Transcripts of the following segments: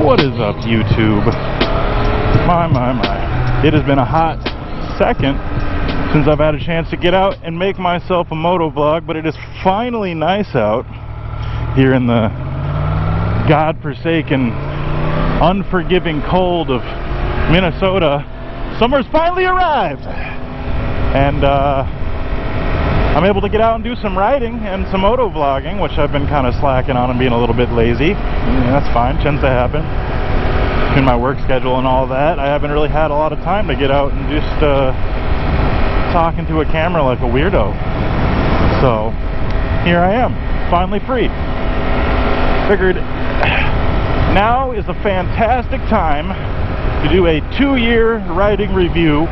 What is up, YouTube? My. It has been a hot second since I've had a chance to get out and make myself a moto vlog, but it is finally nice out here in the godforsaken, unforgiving cold of Minnesota. Summer's finally arrived! And I'm able to get out and do some riding and some moto vlogging, which I've been kind of slacking on and being a little bit lazy. Yeah, that's fine, tends to happen. In my work schedule and all that, I haven't really had a lot of time to get out and just talk into a camera like a weirdo. So, here I am, finally free. Figured now is a fantastic time to do a 2-year riding review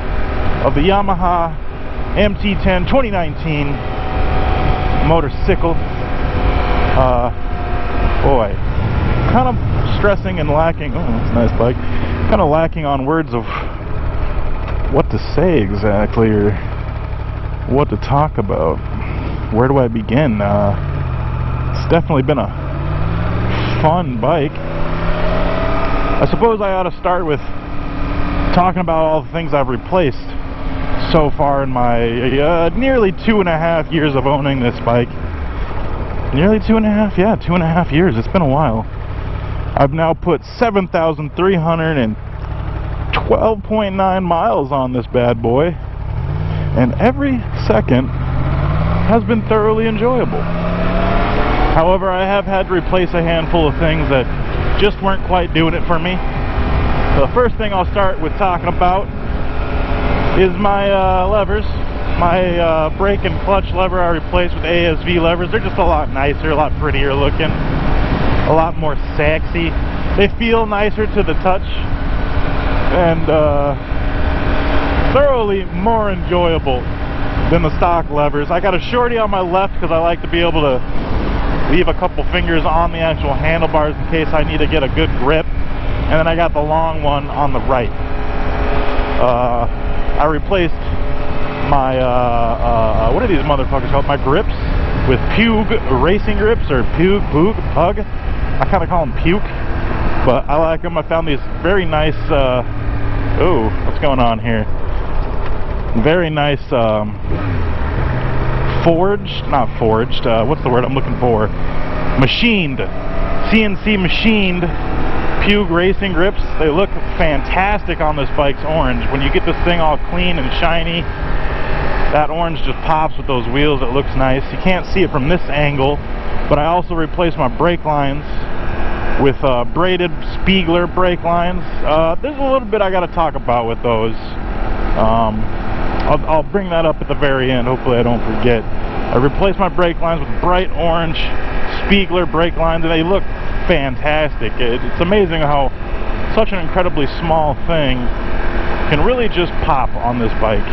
of the Yamaha Mt10 2019 motorcycle. Boy, kind of stressing and lacking. Oh, that's a nice bike. Kind of lacking on words of what to say exactly or what to talk about. Where do I begin? It's definitely been a fun bike. I suppose I ought to start with talking about all the things I've replaced so far in my nearly 2.5 years of owning this bike. Nearly 2.5? Yeah, 2.5 years. It's been a while. I've now put 7,312.9 miles on this bad boy, and every second has been thoroughly enjoyable. However, I have had to replace a handful of things that just weren't quite doing it for me. So the first thing I'll start with talking about is my levers. My brake and clutch lever I replaced with ASV levers. They're just a lot nicer, a lot prettier looking, a lot more sexy. They feel nicer to the touch, and thoroughly more enjoyable than the stock levers. I got a shorty on my left because I like to be able to leave a couple fingers on the actual handlebars in case I need to get a good grip, and then I got the long one on the right. I replaced my what are these motherfuckers called? My grips with Pug racing grips, or Pug. I kind of call them Puke, but I like them. I found these very nice. Oh, what's going on here? Very nice forged, not forged. What's the word I'm looking for? Machined, CNC machined Pug racing grips. They look fantastic on this bike's orange. When you get this thing all clean and shiny, that orange just pops with those wheels. It looks nice. You can't see it from this angle, but I also replaced my brake lines with braided Spiegler brake lines. There's a little bit I got to talk about with those. I'll bring that up at the very end. Hopefully I don't forget. I replaced my brake lines with bright orange Spiegler brake lines, and they look fantastic. It's amazing how such an incredibly small thing can really just pop on this bike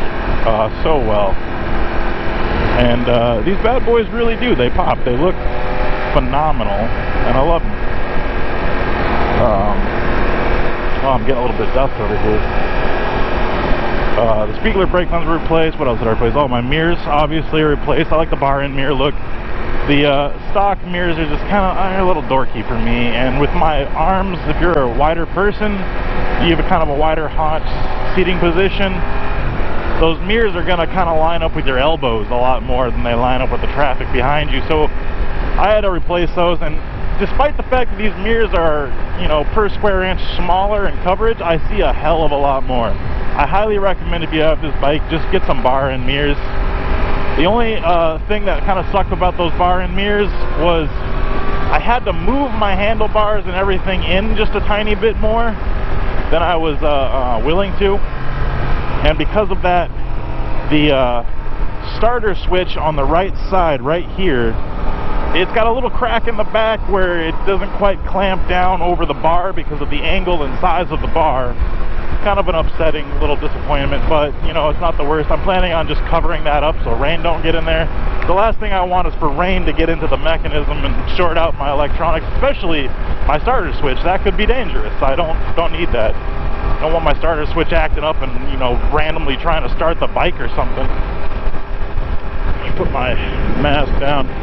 so well. And these bad boys really do. They pop. They look phenomenal, and I love them. Oh, I'm getting a little bit of dust over here. The Spiegler brake lines were replaced. What else did I replace? Oh, my mirrors obviously are replaced. I like the bar end mirror look. The stock mirrors are just kind of a little dorky for me, and with my arms, if you're a wider person, you have a kind of a wider haunch seating position, those mirrors are going to kind of line up with your elbows a lot more than they line up with the traffic behind you. So I had to replace those, and despite the fact that these mirrors are, you know, per square inch smaller in coverage, I see a hell of a lot more. I highly recommend, if you have this bike, just get some bar end mirrors. The only thing that kind of sucked about those bar end mirrors was I had to move my handlebars and everything in just a tiny bit more than I was willing to, and because of that, the starter switch on the right side, right here, it's got a little crack in the back where it doesn't quite clamp down over the bar because of the angle and size of the bar. Kind of an upsetting little disappointment, but you know, it's not the worst. I'm planning on just covering that up so rain don't get in there. The last thing I want is for rain to get into the mechanism and short out my electronics, especially my starter switch. That could be dangerous. I don't need that. I don't want my starter switch acting up and, you know, randomly trying to start the bike or something. Let me put my mask down here.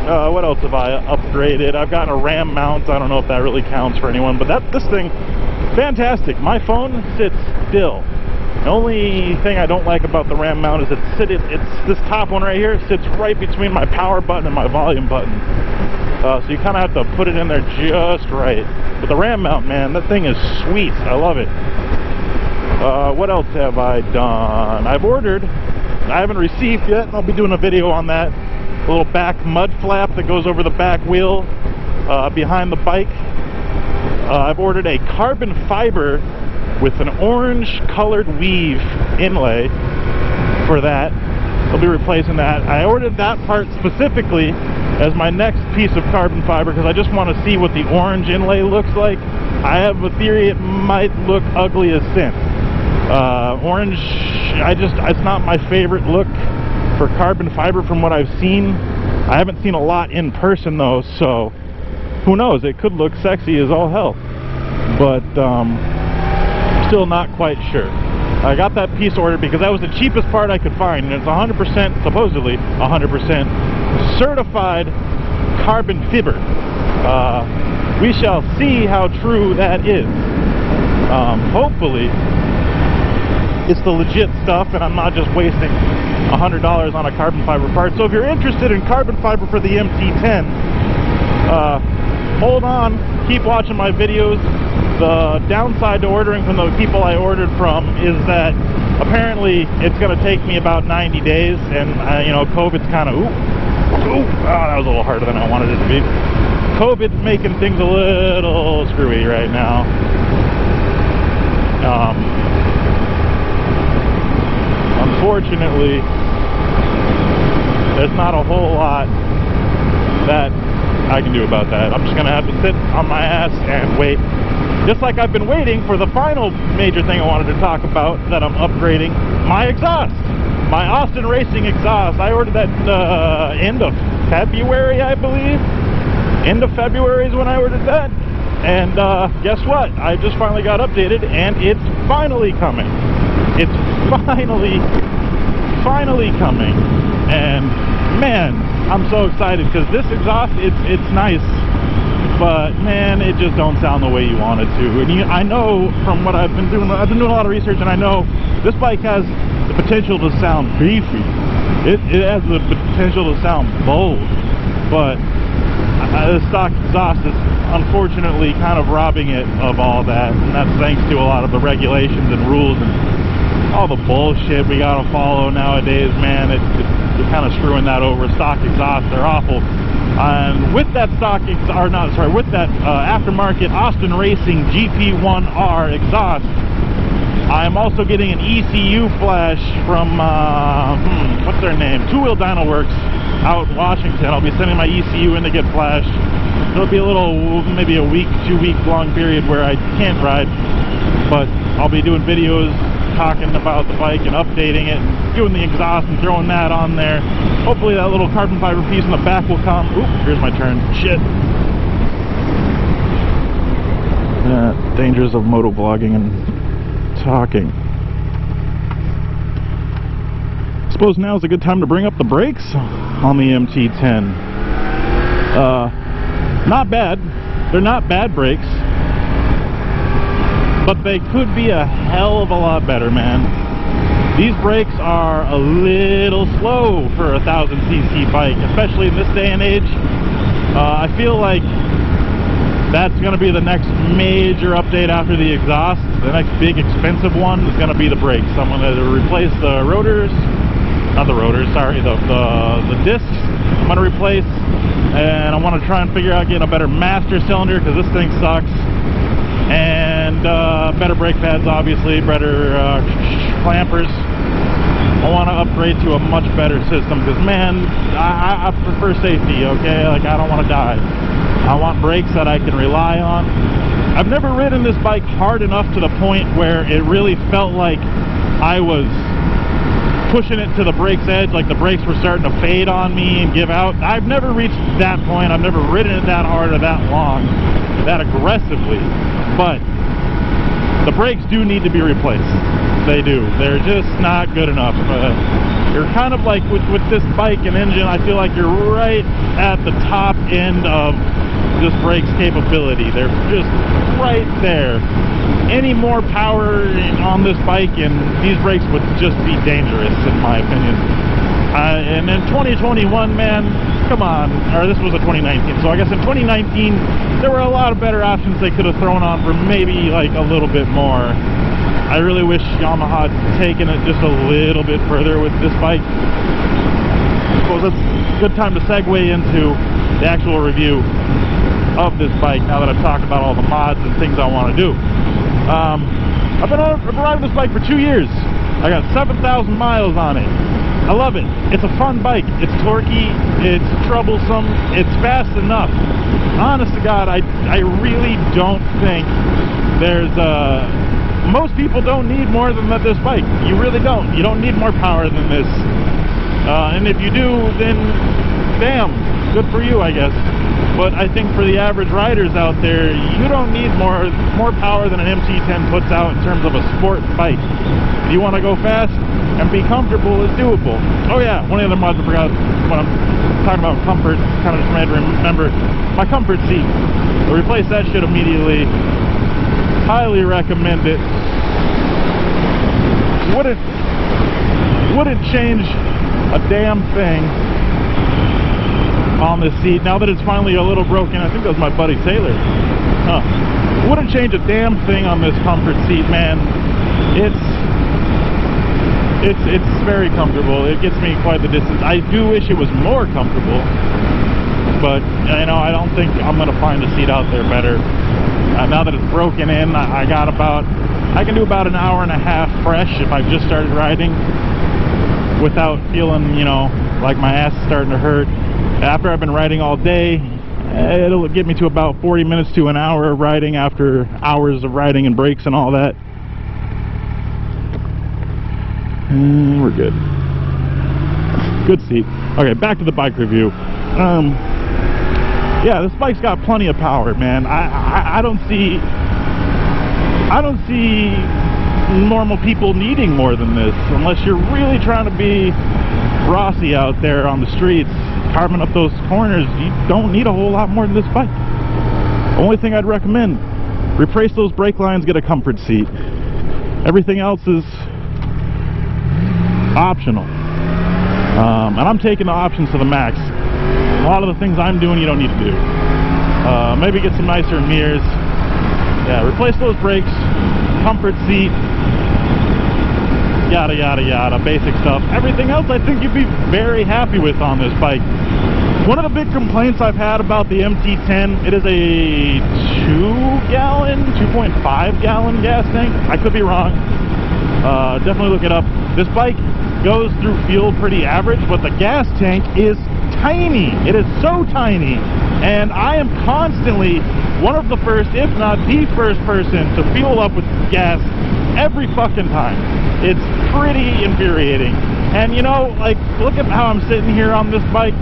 What else have I upgraded? I've gotten a RAM mount. I don't know if that really counts for anyone, but this thing, fantastic. My phone sits still. The only thing I don't like about the RAM mount is it's this top one right here sits right between my power button and my volume button. So you kind of have to put it in there just right. But the RAM mount, man, that thing is sweet. I love it. What else have I done? I've ordered, I haven't received yet. I'll be doing a video on that. A little back mud flap that goes over the back wheel behind the bike. I've ordered a carbon fiber with an orange colored weave inlay for that. I'll be replacing that. I ordered that part specifically as my next piece of carbon fiber because I just want to see what the orange inlay looks like. I have a theory it might look ugly as sin. Orange, it's not my favorite look for carbon fiber from what I've seen. I haven't seen a lot in person though, so who knows, it could look sexy as all hell, but still not quite sure. I got that piece ordered because that was the cheapest part I could find, and it's 100%, supposedly 100% certified carbon fiber. We shall see how true that is. Hopefully it's the legit stuff and I'm not just wasting $100 on a carbon fiber part. So if you're interested in carbon fiber for the MT10, hold on, keep watching my videos. The downside to ordering from the people I ordered from is that apparently it's going to take me about 90 days, and you know, COVID's kind of that was a little harder than I wanted it to be. COVID's making things a little screwy right now. Unfortunately, there's not a whole lot that I can do about that. I'm just going to have to sit on my ass and wait. Just like I've been waiting for the final major thing I wanted to talk about that I'm upgrading, my exhaust. My Austin Racing exhaust. I ordered that end of February, I believe. End of February is when I ordered that. And guess what? I just finally got updated and it's finally coming. It's finally coming. And man, I'm so excited because this exhaust, it's nice, but man, it just don't sound the way you want it to. And I know from what I've been doing a lot of research, and I know this bike has the potential to sound beefy. It has the potential to sound bold, but the stock exhaust is unfortunately kind of robbing it of all that, and that's thanks to a lot of the regulations and rules and all the bullshit we gotta follow nowadays, man. They're kind of screwing that over. Stock exhausts are awful. And with that with that aftermarket Austin Racing GP1R exhaust, I'm also getting an ECU flash from what's their name? Two Wheel Dyno Works out in Washington. I'll be sending my ECU in to get flashed. There'll be a little, maybe a week, 2 week long period where I can't ride, but I'll be doing videos talking about the bike and updating it and doing the exhaust and throwing that on there. Hopefully that little carbon fiber piece in the back will come. Oop, here's my turn. Shit. Dangers of motovlogging and talking. I suppose now is a good time to bring up the brakes on the MT10. Not bad. They're not bad brakes, but they could be a hell of a lot better, man. These brakes are a little slow for a 1000cc bike, especially in this day and age. I feel like that's going to be the next major update after the exhaust. The next big expensive one is going to be the brakes. I'm going to replace the rotors, not the rotors, sorry, the discs. I'm going to replace, and I want to try and figure out getting a better master cylinder because this thing sucks. And better brake pads, obviously, better clampers. I want to upgrade to a much better system because, man, I prefer safety, okay? Like, I don't want to die. I want brakes that I can rely on. I've never ridden this bike hard enough to the point where it really felt like I was pushing it to the brake's edge, like the brakes were starting to fade on me and give out. I've never reached that point. I've never ridden it that hard or that long, that aggressively. But the brakes do need to be replaced. They do. They're just not good enough. You're kind of like with this bike and engine, I feel like you're right at the top end of this brake's capability. They're just right there. Any more power on this bike and these brakes would just be dangerous, in my opinion. And in 2021, man, come on. Or this was a 2019, so I guess in 2019 there were a lot of better options they could have thrown on for maybe like a little bit more. I really wish Yamaha had taken it just a little bit further with this bike. I suppose that's a good time to segue into the actual review of this bike now that I've talked about all the mods and things I want to do. I've been riding this bike for 2 years. I got 7,000 miles on it. I love it. It's a fun bike. It's torquey. It's troublesome. It's fast enough. Honest to God, I really don't think there's most people don't need more than this bike. You really don't. You don't need more power than this. And if you do, then damn, good for you, I guess. But I think for the average riders out there, you don't need more power than an Mt10 puts out in terms of a sport bike. If you want to go fast and be comfortable, it's doable. Oh yeah, one of the other mods I forgot when I'm talking about comfort, kind of just made to remember my comfort seat. I'll replace that shit immediately. Highly recommend it. Wouldn't change a damn thing on this seat now that it's finally a little broken. I think that was my buddy Taylor. Wouldn't change a damn thing on this comfort seat, man. It's very comfortable. It gets me quite the distance. I do wish it was more comfortable, but you know, I don't think I'm gonna find a seat out there better. Now that it's broken in, I can do about an hour and a half fresh if I've just started riding without feeling, you know, like my ass is starting to hurt. After I've been riding all day, it'll get me to about 40 minutes to an hour of riding after hours of riding and brakes and all that. And we're good. Good seat. Okay, back to the bike review. Yeah, this bike's got plenty of power, man. I don't see normal people needing more than this, unless you're really trying to be Rossi out there on the streets, carving up those corners. You don't need a whole lot more than this bike. Only thing I'd recommend, replace those brake lines, get a comfort seat. Everything else is optional. And I'm taking the options to the max. A lot of the things I'm doing you don't need to do. Maybe get some nicer mirrors. Yeah, replace those brakes, comfort seat, yada yada yada, basic stuff. Everything else I think you'd be very happy with on this bike. One of the big complaints I've had about the Mt10, it is a 2.5 gallon gas tank. I could be wrong. Definitely look it up. This bike goes through fuel pretty average, but the gas tank is tiny. It is so tiny, and I am constantly one of the first, if not the first person to fuel up with gas every fucking time. It's pretty infuriating. And you know, like, look at how I'm sitting here on this bike.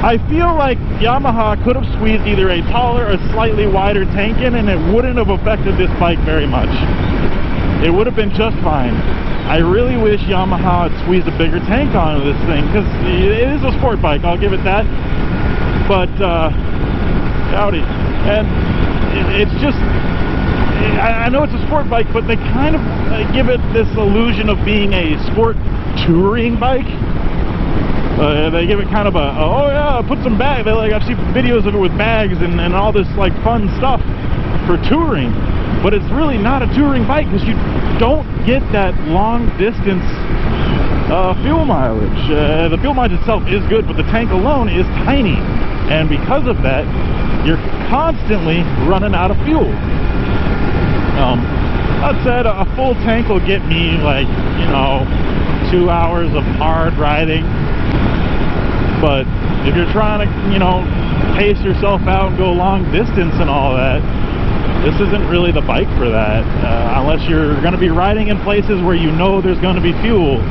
I feel like Yamaha could have squeezed either a taller or slightly wider tank in, and it wouldn't have affected this bike very much. It would have been just fine. I really wish Yamaha had squeezed a bigger tank onto this thing, because it is a sport bike, I'll give it that. But, howdy. And it's just, I know it's a sport bike, but they kind of give it this illusion of being a sport touring bike. They give it kind of a, oh yeah, put some bags. I've seen videos of it with bags and all this like fun stuff for touring. But it's really not a touring bike, because you don't get that long distance fuel mileage. The fuel mileage itself is good, but the tank alone is tiny. And because of that, you're constantly running out of fuel. That said, a full tank will get me, like, you know, 2 hours of hard riding. But if you're trying to, you know, pace yourself out and go long distance and all that, this isn't really the bike for that. Unless you're going to be riding in places where you know there's going to be fuel.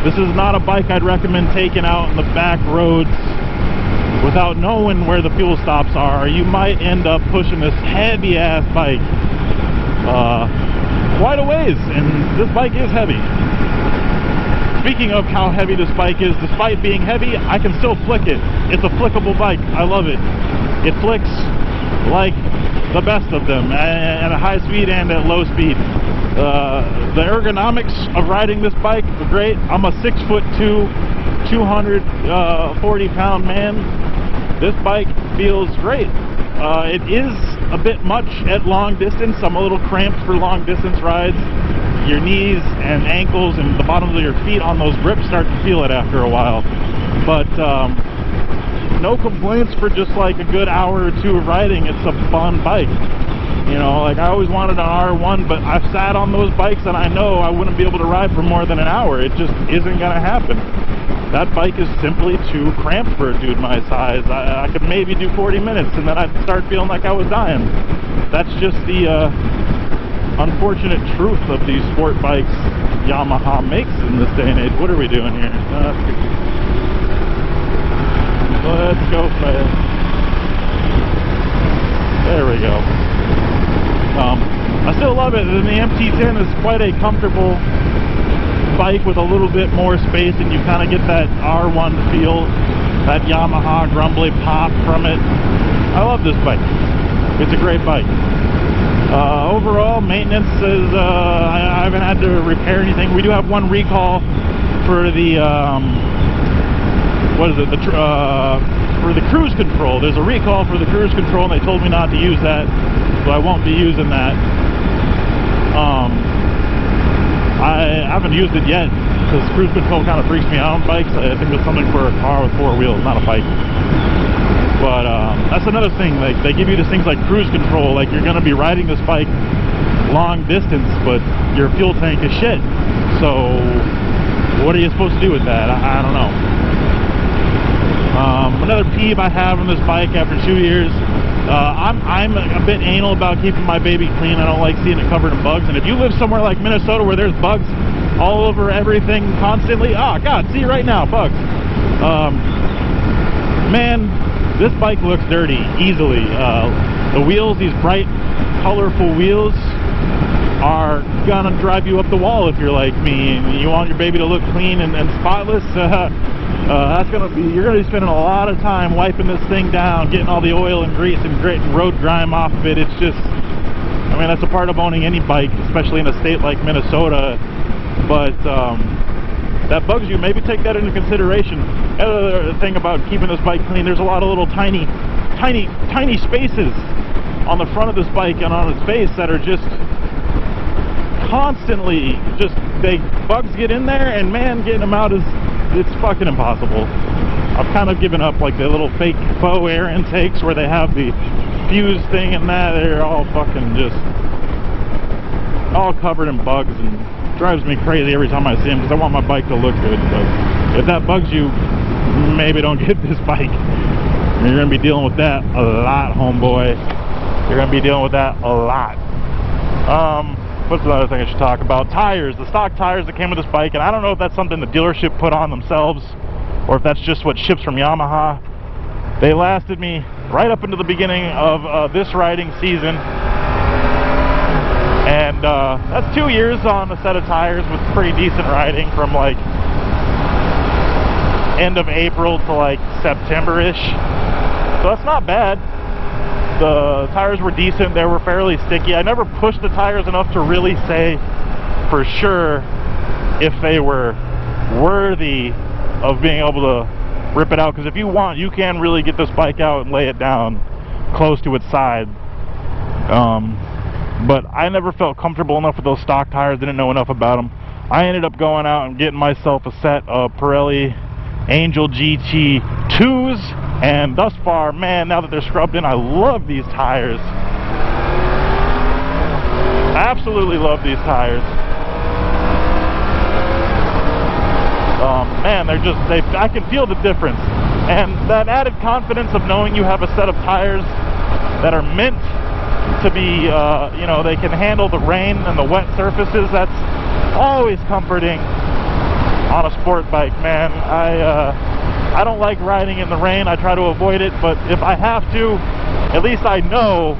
This is not a bike I'd recommend taking out in the back roads without knowing where the fuel stops are. You might end up pushing this heavy ass bike quite a ways, and this bike is heavy. speaking of how heavy this bike is, despite being heavy, I can still flick it. It's a flickable bike. I love it. It flicks like the best of them at a high speed and at low speed. The ergonomics of riding this bike are great. I'm a 6'2", 240-pound man. This bike feels great. It is a bit much at long distance. I'm a little cramped for long distance rides. Your knees and ankles and the bottoms of your feet on those grips start to feel it after a while. But no complaints for just like a good hour or two of riding. It's a fun bike. You know, like I always wanted an R1, but I've sat on those bikes and I know I wouldn't be able to ride for more than an hour. It just isn't going to happen. That bike is simply too cramped for a dude my size. I could maybe do 40 minutes and then I'd start feeling like I was dying. That's just the unfortunate truth of these sport bikes Yamaha makes in this day and age. What are we doing here? Let's go fast. There we go. I still love it, and the Mt10 is quite a comfortable bike with a little bit more space, and you kind of get that R1 feel, that Yamaha grumbly pop from it. I love this bike. It's a great bike. Overall, maintenance is, I haven't had to repair anything. We do have one recall for the, what is it, for the cruise control. There's a recall for the cruise control, and they told me not to use that, so I won't be using that. I haven't used it yet, because cruise control kind of freaks me out on bikes. I think it's something for a car with 4 wheels, not a bike. But that's another thing, like they give you these things like cruise control, like you're going to be riding this bike long distance, but your fuel tank is shit. So what are you supposed to do with that? I don't know. Another peeve I have on this bike after 2 years, I'm a bit anal about keeping my baby clean. I don't like seeing it covered in bugs, and if you live somewhere like Minnesota where there's bugs all over everything constantly, oh god, see right now, bugs. Man, this bike looks dirty easily. The wheels, these bright colorful wheels, are gonna drive you up the wall if you're like me and you want your baby to look clean and spotless. That's gonna be, you're gonna be spending a lot of time wiping this thing down, getting all the oil and grease and grit and road grime off of it. It's just, I mean, that's a part of owning any bike, especially in a state like Minnesota. But that bugs you, maybe take that into consideration. Another thing about keeping this bike clean, there's a lot of little tiny spaces on the front of this bike and on its face that are just constantly bugs get in there, and man, getting them out it's fucking impossible. I've kind of given up, like the little fake faux air intakes where they have the fuse thing and that, they're all fucking just all covered in bugs, and drives me crazy every time I see them because I want my bike to look good. But if that bugs you, maybe don't get this bike. You're gonna be dealing with that a lot, homeboy. You're gonna be dealing with that a lot. What's another thing I should talk about? Tires, the stock tires that came with this bike, and I don't know if that's something the dealership put on themselves or if that's just what ships from Yamaha. They lasted me right up into the beginning of this riding season, and that's 2 years on a set of tires with pretty decent riding from like end of April to like September-ish. So that's not bad. The tires were decent, they were fairly sticky. I never pushed the tires enough to really say for sure if they were worthy of being able to rip it out, because if you want, you can really get this bike out and lay it down close to its side. But I never felt comfortable enough with those stock tires, didn't know enough about them. I ended up going out and getting myself a set of Pirelli Angel GT 2s, and thus far, man, now that they're scrubbed in, I love these tires. Absolutely love these tires. Man, they're just, I can feel the difference. And that added confidence of knowing you have a set of tires that are meant to be, you know, they can handle the rain and the wet surfaces, that's always comforting on a sport bike, man. I don't like riding in the rain. I try to avoid it, but if I have to, at least I know,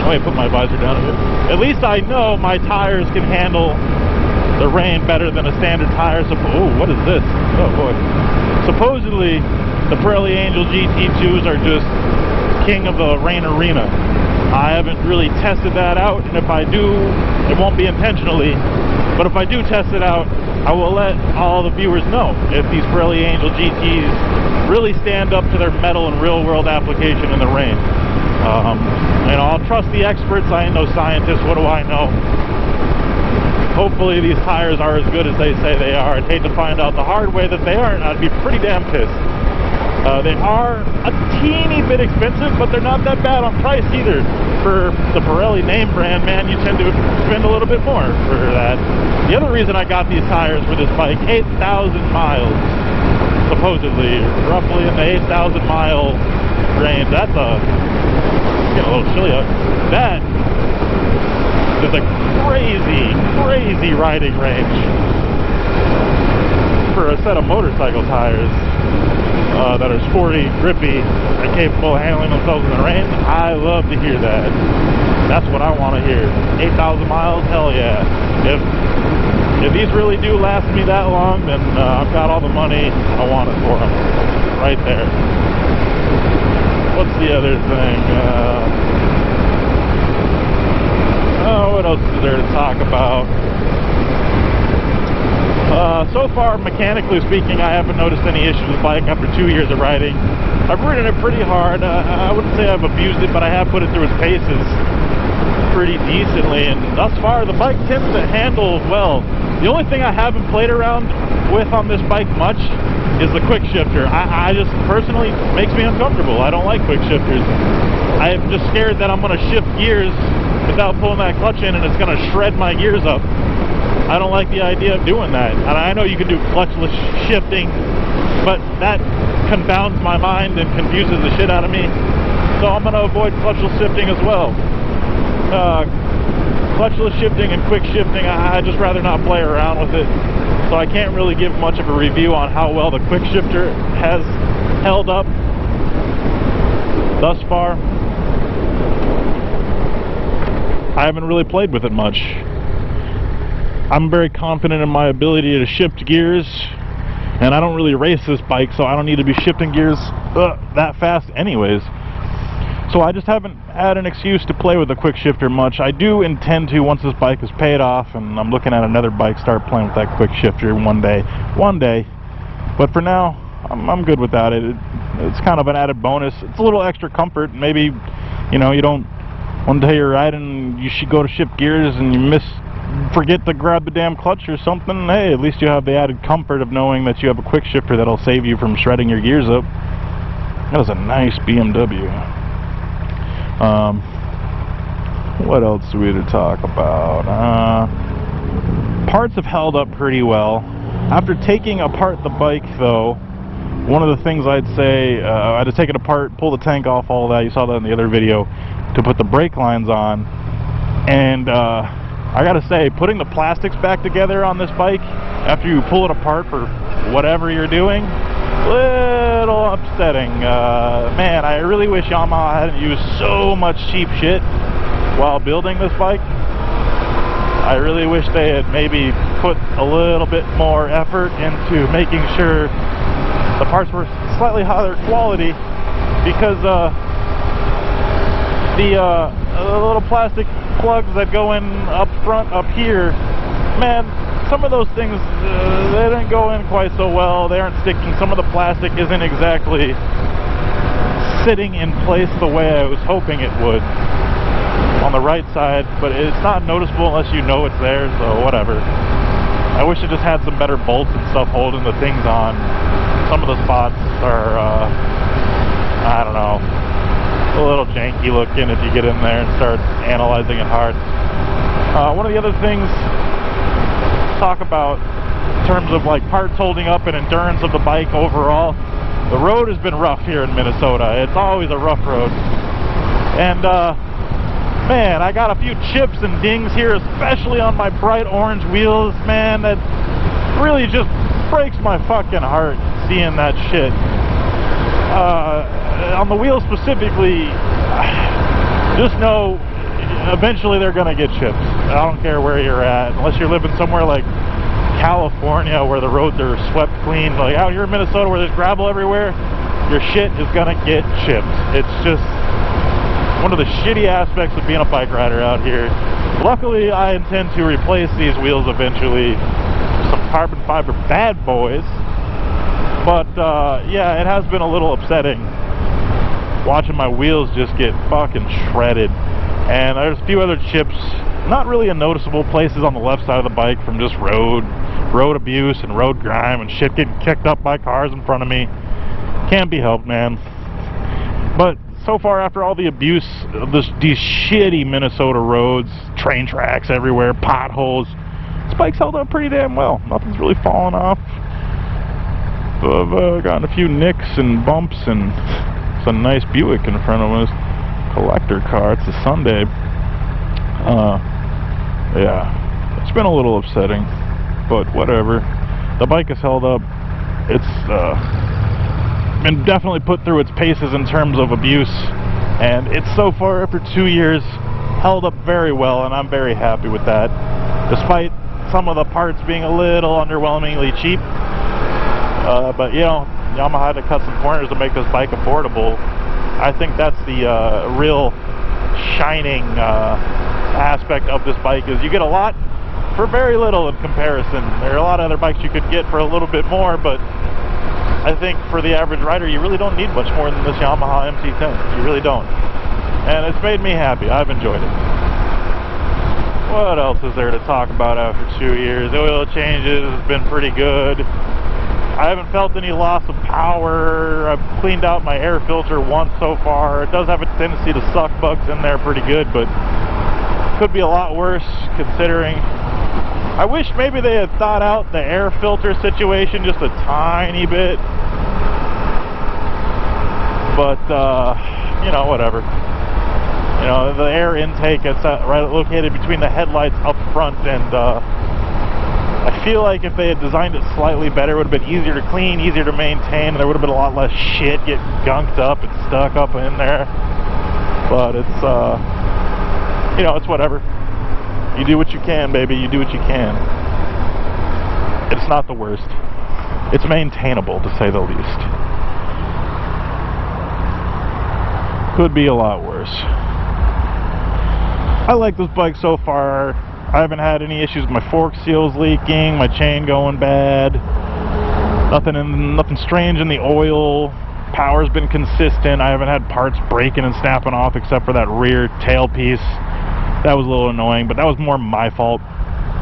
let me put my visor down a bit. At least I know my tires can handle the rain better than a standard tire. Oh, what is this? Oh boy. Supposedly, the Pirelli Angel GT2s are just king of the rain arena. I haven't really tested that out, and if I do, it won't be intentionally, but if I do test it out, I will let all the viewers know if these Pirelli Angel GTs really stand up to their metal and real-world application in the rain. And I'll trust the experts. I ain't no scientist. What do I know? Hopefully these tires are as good as they say they are. I'd hate to find out the hard way that they aren't. I'd be pretty damn pissed. They are a teeny bit expensive, but they're not that bad on price either. For the Pirelli name brand, man, you tend to spend a little bit more for that. The other reason I got these tires for this bike, 8,000 miles, supposedly, roughly in the 8,000 mile range. That's getting a little chilly out. That is a crazy riding range for a set of motorcycle tires that are sporty, grippy, and capable of handling themselves in the rain. I love to hear that. That's what I want to hear. 8,000 miles, hell yeah. If these really do last me that long, then I've got all the money I want it for them. Right there. What's the other thing? What else is there to talk about? So far, mechanically speaking, I haven't noticed any issues with the bike after 2 years of riding. I've ridden it pretty hard. I wouldn't say I've abused it, but I have put it through its paces pretty decently, and thus far the bike tends to handle well. The only thing I haven't played around with on this bike much is the quick shifter. I just personally makes me uncomfortable. I don't like quick shifters. I'm just scared that I'm going to shift gears without pulling that clutch in and it's going to shred my gears up. I don't like the idea of doing that. And I know you can do clutchless shifting, but that confounds my mind and confuses the shit out of me. So I'm going to avoid clutchless shifting as well. Clutchless shifting and quick shifting, I'd just rather not play around with it. So I can't really give much of a review on how well the quick shifter has held up thus far. I haven't really played with it much. I'm very confident in my ability to shift gears, and I don't really race this bike, so I don't need to be shifting gears that fast anyways. So I just haven't had an excuse to play with the quick shifter much. I do intend to, once this bike is paid off and I'm looking at another bike, start playing with that quick shifter one day. But for now, I'm good without it. It's kind of an added bonus. It's a little extra comfort. Maybe, you know, you don't, one day you're riding, you should go to shift gears and you forget to grab the damn clutch or something. Hey, at least you have the added comfort of knowing that you have a quick shifter that'll save you from shredding your gears up. That was a nice BMW. What else do we to talk about? Parts have held up pretty well. After taking apart the bike, though, one of the things I'd say, I had to take it apart, pull the tank off, all that. You saw that in the other video, to put the brake lines on. And I gotta say, putting the plastics back together on this bike after you pull it apart for whatever you're doing, little upsetting. Man, I really wish Yamaha hadn't used so much cheap shit while building this bike. I really wish they had maybe put a little bit more effort into making sure the parts were slightly higher quality, because the little plastic plugs that go in up front up here, man, some of those things, they didn't go in quite so well. They aren't sticking. Some of the plastic isn't exactly sitting in place the way I was hoping it would on the right side, but it's not noticeable unless you know it's there, so whatever. I wish it just had some better bolts and stuff holding the things on. Some of the spots are, I don't know, a little janky looking if you get in there and start analyzing it hard. One of the other things to talk about in terms of like parts holding up and endurance of the bike overall, the road has been rough here in Minnesota. It's always a rough road. And man, I got a few chips and dings here, especially on my bright orange wheels, man. That really just breaks my fucking heart seeing that shit. On the wheels specifically, just know eventually they're gonna get chips. I don't care where you're at, unless you're living somewhere like California where the roads are swept clean. Like out here in Minnesota where there's gravel everywhere, your shit is gonna get chipped. It's just one of the shitty aspects of being a bike rider out here. Luckily, I intend to replace these wheels eventually with some carbon fiber bad boys. But yeah, it has been a little upsetting watching my wheels just get fucking shredded. And there's a few other chips, not really in noticeable places on the left side of the bike from just road abuse and road grime and shit getting kicked up by cars in front of me. Can't be helped, man. But so far, after all the abuse of these shitty Minnesota roads, train tracks everywhere, potholes, this bike's held up pretty damn well. Nothing's really fallen off. I've gotten a few nicks and bumps, and it's a nice Buick in front of us. Collector car. It's a Sunday. Yeah, it's been a little upsetting, but whatever. The bike is held up. It's been definitely put through its paces in terms of abuse, and it's so far, after 2 years, held up very well, and I'm very happy with that, despite some of the parts being a little underwhelmingly cheap. But you know, Yamaha had to cut some corners to make this bike affordable. I think that's the real shining aspect of this bike, is you get a lot for very little in comparison. There are a lot of other bikes you could get for a little bit more, but I think for the average rider, you really don't need much more than this Yamaha Mt10. You really don't. And it's made me happy. I've enjoyed it. What else is there to talk about after 2 years? The oil changes have been pretty good. I haven't felt any loss of power. I've cleaned out my air filter once so far. It does have a tendency to suck bugs in there pretty good, but could be a lot worse considering. I wish maybe they had thought out the air filter situation just a tiny bit. But, you know, whatever. You know, the air intake is right located between the headlights up front, and I feel like if they had designed it slightly better, it would have been easier to clean, easier to maintain, and there would have been a lot less shit getting gunked up and stuck up in there. But it's, you know, it's whatever. You do what you can, baby. You do what you can. It's not the worst. It's maintainable, to say the least. Could be a lot worse. I like this bike so far. I haven't had any issues with my fork seals leaking, my chain going bad. Nothing strange in the oil. Power's been consistent. I haven't had parts breaking and snapping off except for that rear tailpiece. That was a little annoying, but that was more my fault,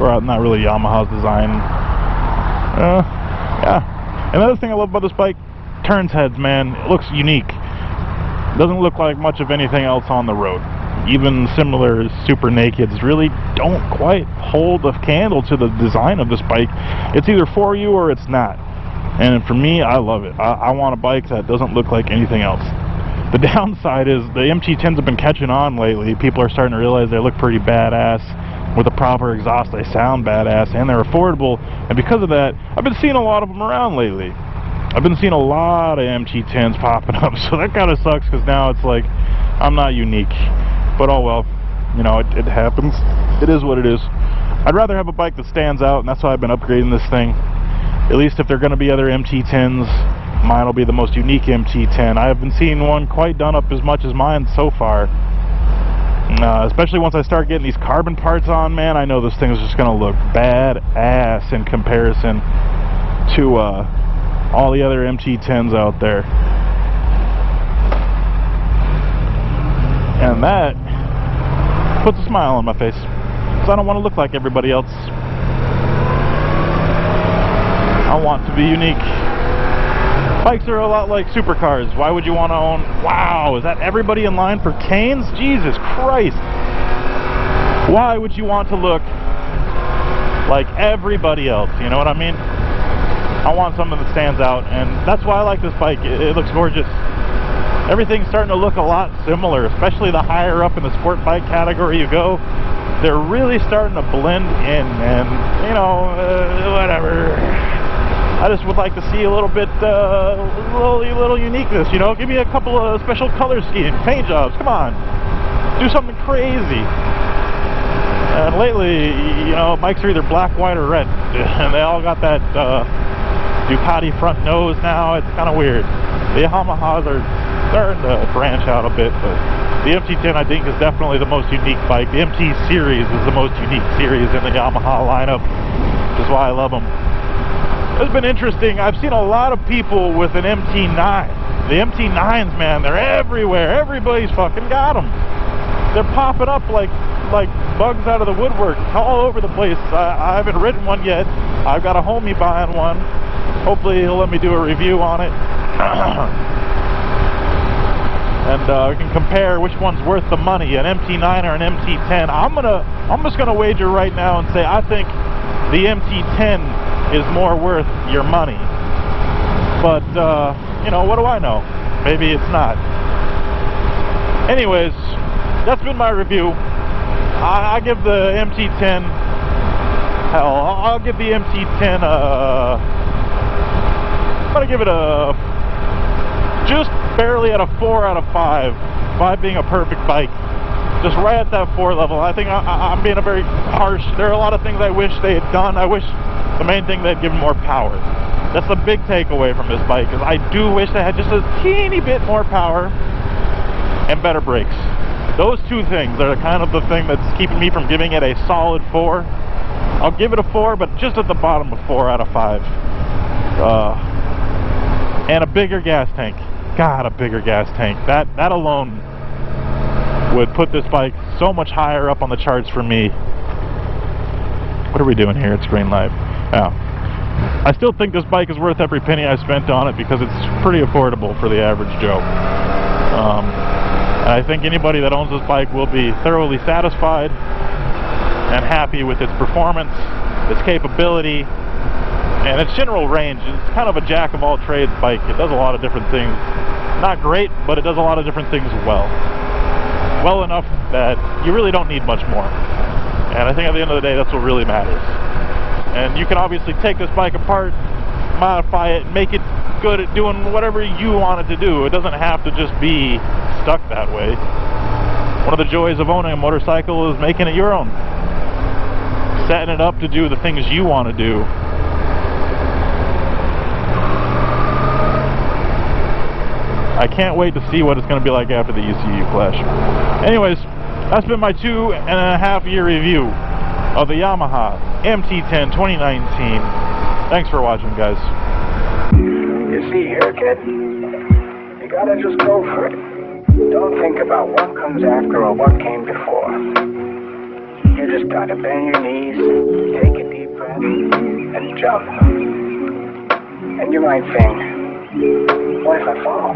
or not really Yamaha's design. Yeah. Another thing I love about this bike, turns heads, man. It looks unique. It doesn't look like much of anything else on the road. Even similar super nakeds really don't quite hold a candle to the design of this bike. It's either for you or it's not. And for me, I love it. I want a bike that doesn't look like anything else. The downside is the MT10s have been catching on lately. People are starting to realize they look pretty badass. With a proper exhaust, they sound badass, and they're affordable. And because of that, I've been seeing a lot of them around lately. I've been seeing a lot of MT10s popping up, so that kind of sucks, because now it's like, I'm not unique. But oh well, you know, it happens. It is what it is. I'd rather have a bike that stands out, and that's why I've been upgrading this thing. At least if there are going to be other MT10s, mine will be the most unique MT10. I haven't seen one quite done up as much as mine so far. Especially once I start getting these carbon parts on, man, I know this thing is just going to look badass in comparison to all the other MT10s out there. And that puts a smile on my face, because I don't want to look like everybody else. I want to be unique. Bikes are a lot like supercars. Why would you want to own... Wow, is that everybody in line for canes? Jesus Christ. Why would you want to look like everybody else? You know what I mean? I want something that stands out, and that's why I like this bike. It looks gorgeous. Everything's starting to look a lot similar, especially the higher up in the sport bike category you go. They're really starting to blend in, and, you know, whatever. I just would like to see a little bit, little uniqueness, you know? Give me a couple of special color schemes, paint jobs, come on. Do something crazy. And lately, you know, bikes are either black, white, or red, and they all got that Ducati front nose now. It's kind of weird. The Yamahas are starting to branch out a bit, but the Mt10 I think is definitely the most unique bike. The MT series is the most unique series in the Yamaha lineup, which is why I love them. It's been interesting. I've seen a lot of people with an MT9. The MT9s, man, they're everywhere. Everybody's fucking got them. They're popping up like bugs out of the woodwork all over the place. I haven't ridden one yet. I've got a homie buying one. Hopefully he'll let me do a review on it. And we can compare which one's worth the money, an MT9 or an MT10. I'm just gonna wager right now and say I think the MT10 is more worth your money. But you know, what do I know? Maybe it's not. Anyways, that's been my review. I give the MT10, hell, I'll give the MT10 I'm gonna give it a just barely at a 4 out of 5. 5 being a perfect bike, just right at that 4 level. I think I'm being a very harsh. There are a lot of things I wish they had done. I wish the main thing they'd given more power. That's the big takeaway from this bike, is I do wish they had just a teeny bit more power and better brakes. Those two things are kind of the thing that's keeping me from giving it a solid 4. I'll give it a 4, but just at the bottom of 4 out of 5. And a bigger gas tank. God, a bigger gas tank. That alone would put this bike so much higher up on the charts for me. What are we doing here? It's green light. Yeah. I still think this bike is worth every penny I spent on it because it's pretty affordable for the average Joe. And I think anybody that owns this bike will be thoroughly satisfied and happy with its performance, its capability, and its general range. It's kind of a jack-of-all-trades bike. It does a lot of different things. Not great, but it does a lot of different things well. Well enough that you really don't need much more. And I think at the end of the day, that's what really matters. And you can obviously take this bike apart, modify it, make it good at doing whatever you want it to do. It doesn't have to just be stuck that way. One of the joys of owning a motorcycle is making it your own. Setting it up to do the things you want to do. I can't wait to see what it's going to be like after the ECU Flash. Anyways, that's been my 2.5 year review of the Yamaha Mt10 2019. Thanks for watching, guys. You see here, kid? You gotta just go for it. Don't think about what comes after or what came before. You just gotta bend your knees, take a deep breath, and jump. And you might think, what if I fall?